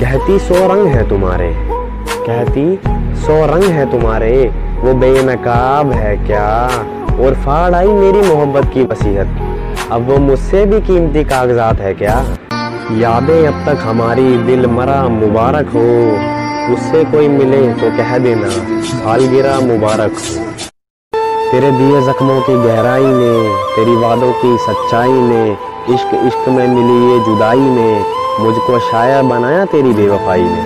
कहती 100 रंग है तुम्हारे, कहती 100 रंग है तुम्हारे, वो बेनकाब है क्या। और फाड़ आई मेरी मोहब्बत की वसीयत, अब वो मुझसे भी कीमती कागजात है क्या। यादें अब तक हमारी दिल मरा मुबारक हो, उससे कोई मिले तो कह देना सालगिरह मुबारक हो। तेरे दिए जख्मों की गहराई ने, तेरी वादों की सच्चाई ने, इश्क इश्क में मिली ये जुदाई ने, मुझको शायर बनाया तेरी बेवफाई ने।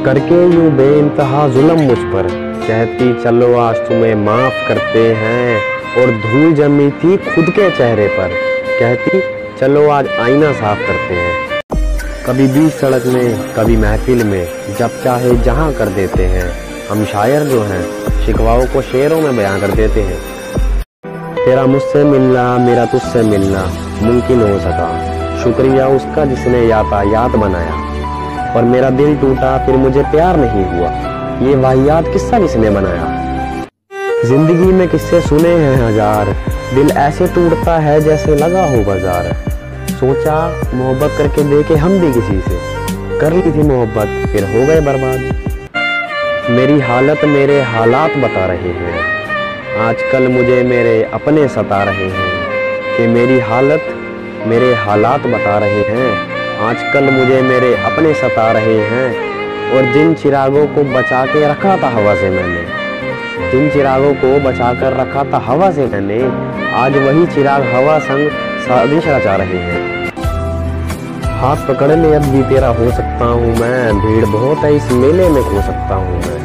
करके यूं बेइंतहा जुल्म मुझ पर, कहती चलो आज तुम्हें माफ करते हैं। और धूल जमी थी खुद के चेहरे पर, कहती चलो आज आईना साफ करते हैं। कभी बीच सड़क में कभी महफिल में, जब चाहे जहां कर देते हैं। हम शायर जो हैं शिकवाओं को शेरों में बयां कर देते हैं। तेरा मुझसे मिलना मेरा तुझसे मिलना मुमकिन हो सका, शुक्रिया उसका जिसने यातायात बनाया। और मेरा दिल टूटा फिर मुझे प्यार नहीं हुआ, ये वाहियात किस्सा किसने बनाया। जिंदगी में किस्से सुने हैं हजार, दिल ऐसे टूटता है जैसे लगा हो बाजार। सोचा मोहब्बत करके देखे हम भी किसी से, कर ली थी मोहब्बत फिर हो गए बर्बाद। मेरी हालत मेरे हालात बता रहे हैं, आजकल मुझे मेरे अपने सता रहे हैं। कि मेरी हालत मेरे हालात बता रहे हैं, आजकल मुझे मेरे अपने सता रहे हैं। और जिन चिरागों को बचा के रखा था हवा से मैंने, जिन चिरागों को बचा कर रखा था हवा से मैंने, आज वही चिराग हवा संग साजिश रचा रहे हैं। हाथ पकड़ ले अब भी तेरा हो सकता हूँ मैं, भीड़ बहुत है इस मेले में खो सकता हूँ मैं।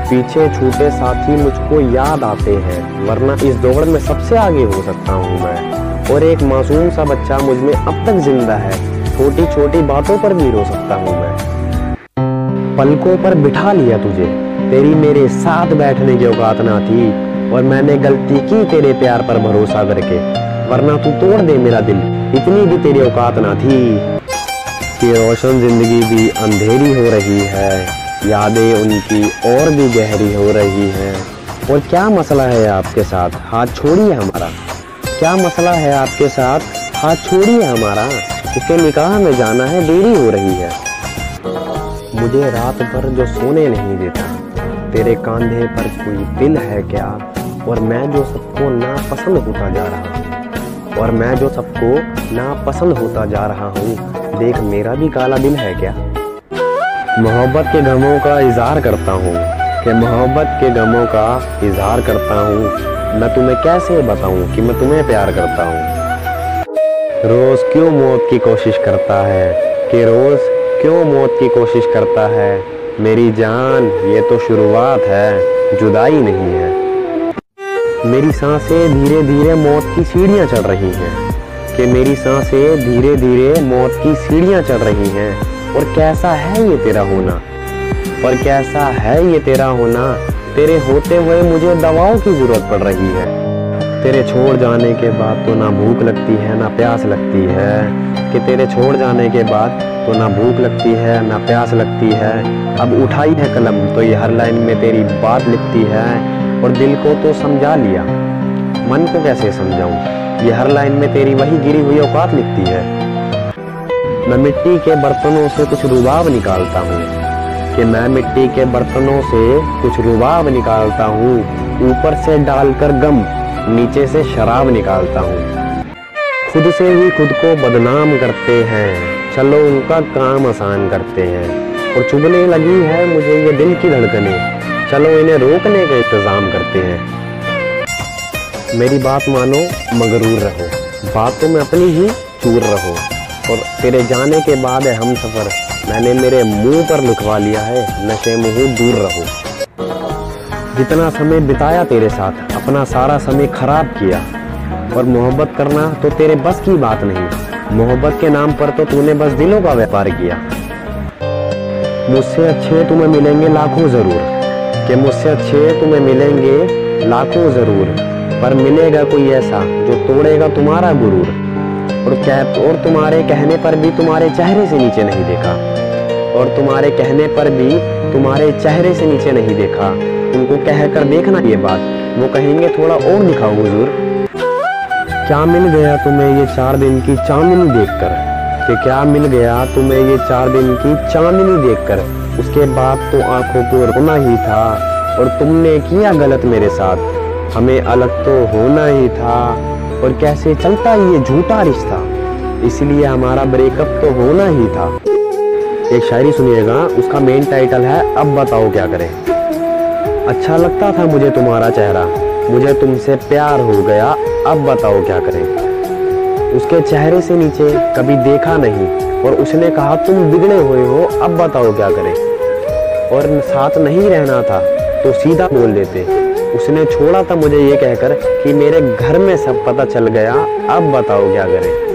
पीछे छूटे साथी मुझको याद आते हैं, वरना इस दौड़ में सबसे आगे हो सकता हूँ मैं। और एक मासूम सा बच्चा मुझ में अब तक जिंदा है, छोटी छोटी बातों पर भी रो सकता हूँ मैं। पलकों पर बिठा लिया तुझे, तेरी मेरे साथ बैठने की औकात ना थी। और मैंने गलती की तेरे प्यार पर भरोसा करके, वरना तू तोड़ दे मेरा दिल, इतनी भी तेरी औकात ना थी। कि रोशन जिंदगी भी अंधेरी हो रही है, यादें उनकी और भी गहरी हो रही हैं। और क्या मसला है आपके साथ, हाथ छोड़िए हमारा। क्या मसला है आपके साथ, हाथ छोड़िए हमारा। उसके निकाह में जाना है, देरी हो रही है। मुझे रात भर जो सोने नहीं देता, तेरे कांधे पर कोई दिल है क्या। और मैं जो सबको नापसंद होता जा रहा हूँ, और मैं जो सबको नापसंद होता जा रहा हूँ, देख मेरा भी काला दिल है क्या। मोहब्बत के गमों का इजहार करता हूँ, कि मोहब्बत के गमों का इजहार करता हूँ। मैं तुम्हें कैसे बताऊँ कि मैं तुम्हें प्यार करता हूँ। रोज क्यों मौत की कोशिश करता है, कि रोज क्यों मौत की कोशिश करता है। मेरी जान ये तो शुरुआत है, जुदाई नहीं है। मेरी सांसें धीरे धीरे मौत की सीढ़ियाँ चढ़ रही हैं, कि मेरी सांसें धीरे धीरे मौत की सीढ़ियाँ चढ़ रही हैं। और कैसा है ये तेरा होना, और कैसा है ये तेरा होना। तेरे होते हुए मुझे दवाओं की जरूरत पड़ रही है। तेरे छोड़ जाने के बाद तो ना भूख लगती है ना प्यास लगती है। कि तेरे छोड़ जाने के बाद तो ना भूख लगती है ना प्यास लगती है। अब उठाई है कलम तो ये हर लाइन में तेरी बात लिखती है। और दिल को तो समझा लिया, मन को कैसे समझाऊं, ये हर लाइन में तेरी वही गिरी हुई औकात लिखती है। मैं मिट्टी के बर्तनों से कुछ रुबाब निकालता हूँ, कि मैं मिट्टी के बर्तनों से कुछ रुबाब निकालता हूँ। ऊपर से डालकर गम, नीचे से शराब निकालता हूँ। खुद से ही खुद को बदनाम करते हैं, चलो उनका काम आसान करते हैं। और चुभने लगी है मुझे ये दिल की धड़कनें, चलो इन्हें रोकने का इंतजाम करते हैं। मेरी बात मानो मगरूर रहो, बातों में अपनी ही चूर रहो। और तेरे जाने के बाद है हम सफर, मैंने मेरे मुंह पर लिखवा लिया है, नशे मुँह दूर रहो। जितना समय बिताया तेरे साथ, अपना सारा समय खराब किया। और मोहब्बत करना तो तेरे बस की बात नहीं, मोहब्बत के नाम पर तो तूने बस दिलों का व्यापार किया। मुझसे अच्छे तुम्हें मिलेंगे लाखों जरूर, कि मुझसे अच्छे तुम्हें मिलेंगे लाखों जरूर। पर मिलेगा कोई ऐसा जो तोड़ेगा तुम्हारा गुरूर। और तुम्हारे कहने पर भी तुम्हारे चेहरे से नीचे नहीं देखा, और तुम्हारे कहने पर भी तुम्हारे चेहरे से नीचे नहीं देखा। उनको कहकर देखना ये बात, वो कहेंगे थोड़ा और दिखाओ हुजूर। क्या मिल गया तुम्हें ये 4 दिन की चांदनी देखकर, कि क्या मिल गया तुम्हें ये 4 दिन की चांदनी देखकर। उसके बाद तो आंखों को रोना ही था और तुमने किया गलत मेरे साथ। हमें अलग तो होना ही था और कैसे चलता ये झूठा रिश्ता, इसलिए हमारा ब्रेकअप तो होना ही था। एक शायरी सुनिएगा, उसका मेन टाइटल है अब बताओ क्या करें। अच्छा लगता था मुझे तुम्हारा चेहरा, मुझे तुमसे प्यार हो गया, अब बताओ क्या करें। उसके चेहरे से नीचे कभी देखा नहीं और उसने कहा तुम बिगड़े हुए हो, अब बताओ क्या करें। और साथ नहीं रहना था तो सीधा बोल देते। उसने छोड़ा था मुझे ये कहकर कि मेरे घर में सब पता चल गया, अब बताओ क्या करें।